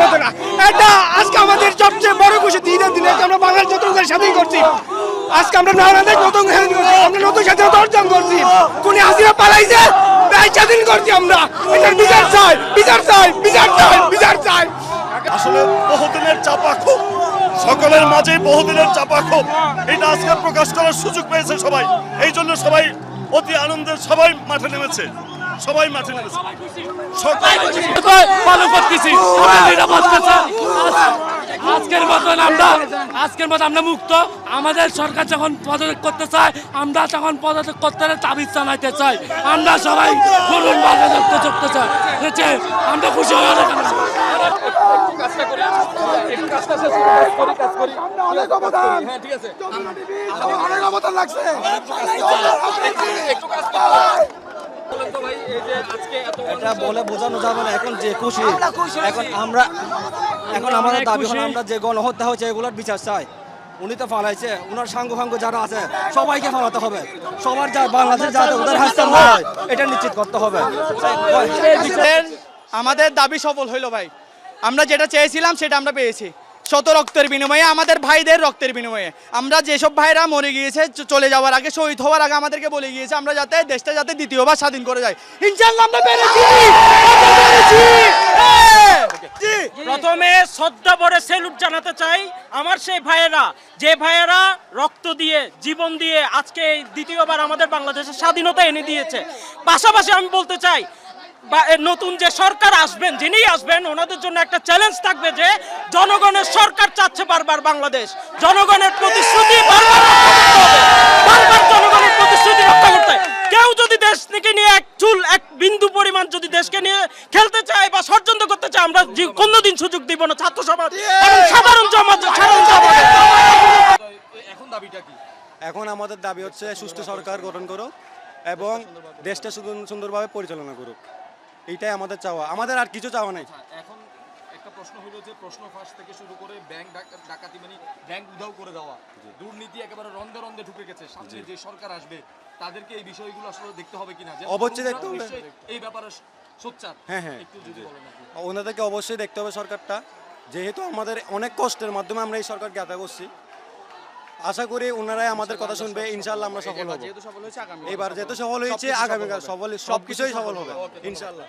মতো না। এটা আজকে আমাদের সবচেয়ে বড় খুশি ঈদের দিনে আমরা বাংলাদেশ নতুন করে স্বাধীন করছি। আজকে আমরা বাংলাদেশ নতুন স্বাধীন করছি, আমরা নতুন স্বাধীনতা অর্জন করছি। কোনি হাসিনা পালাইছে, তাই স্বাধীন করছি আমরা। এটার বিচার চাই, বিচার চাই, বিচার চাই, বিচার চাই। আসলে বহুদিনের চাপা ক্ষোভ, সকলের মাঝে বহুদিনের চাপা ক্ষোভ, এটা আজকে প্রকাশ করার সুযোগ পেয়েছে সবাই। এই জন্য সবাই অতি আনন্দের, সবাই মাঠে নেমেছে, সবাই মাঠে নেমেছে। আজকের মতো আমরা মুক্ত। আমাদের সরকার যখন পদত্যাগ করতে চায়, আমরা তখন পদত্যাগ করতে দাবি জানাইতে চাই। আমরা সবাই বলুন করতে চাই, আমরা খুশি হয়ে এটা বলে বোঝানো যাবে না। এখন যে খুশি, এখন আমাদের দাবি হলো আমরা যে গণহত্যা হয়েছে এগুলোর বিচার চাই। উনি তো ফালাইছে, উনার সাঙ্গ যারা আছে সবাইকে ফালাতে হবে। সবার যা বাংলাদেশ যাতে ওদের হাসতাম না হয় এটা নিশ্চিত করতে হবে। আমাদের দাবি সফল হইলো ভাই। আমরা যেটা চেয়েছিলাম সেটা আমরা পেয়েছি। শত রক্তের বিনিময়ে, আমাদের ভাইদের রক্তের বিনিময়ে। আমরা যেসব ভাইরা মরে গিয়েছে চলে যাওয়ার আগে, শহীদ হওয়ার আগে আমাদেরকে বলে গিয়েছে আমরা যাতে দেশটা যাতে দ্বিতীয়বার স্বাধীন করে যাই। ইনশাআল্লাহ আমরা পেরেছি। প্রথমে শ্রদ্ধা ভরে স্যালুট জানাতে চাই আমার সেই ভাইয়েরা, যে ভাইয়েরা রক্ত দিয়ে, জীবন দিয়ে আজকে দ্বিতীয়বার আমাদের বাংলাদেশের স্বাধীনতা এনে দিয়েছে। পাশাপাশি আমি বলতে চাই নতুন যে সরকার আসবেন, যিনি আসবেন, ওনাদের জন্য একটা চ্যালেঞ্জ থাকবে যে জনগণের সরকার চাচ্ছে বারবার বাংলাদেশ, জনগণের প্রতিশ্রুতি বারবার জনগণের প্রতিশ্রুতি রক্ষা করতে। কেউ যদি দেশ থেকে নিয়ে এক চুল, এক বিন্দু পরিমাণ যদি দেশকে নিয়ে খেলতে চায় বা ষড়যন্ত্র করতে চায়, আমরা কোনোদিন সুযোগ দিব না। ছাত্র সমাজ এবং সাধারণ সমাজ। এখন দাবিটা কি? এখন আমাদের দাবি হচ্ছে সুষ্ঠু সরকার গঠন করুক এবং দেশটা সুন্দরভাবে পরিচালনা করুক। এইটাই আমাদের চাওয়া, আমাদের আর কিছু চাওয়া নাই। এখন একটা প্রশ্ন হলো যে প্রশ্ন ফাঁস থেকে শুরু করে ব্যাংক ডাকাতি, মানে ব্যাংক উধাও করে দেওয়া, দুর্নীতি একেবারে রন্ধে রন্ধে ঢুকে গেছে। সামনে যে সরকার আসবে তাদেরকে এই বিষয়গুলো আসলে দেখতে হবে কিনা, অবশ্যই দেখতে হবে এই ব্যাপারে সোচ্চার। হ্যাঁ, একটু যদি বলেন। ওনাদেরকে অবশ্যই দেখতে হবে সরকারটা, যেহেতু আমাদের অনেক কষ্টের মাধ্যমে আমরা এই সরকারকে আশা করছি। আশা করি ওনারাই আমাদের কথা শুনবে। ইনশাআল্লাহ আমরা সফল হব। এবার যেহেতু সফল হয়েছে, আগামীকাল সফল, সবকিছুই সফল হবে ইনশাআল্লাহ।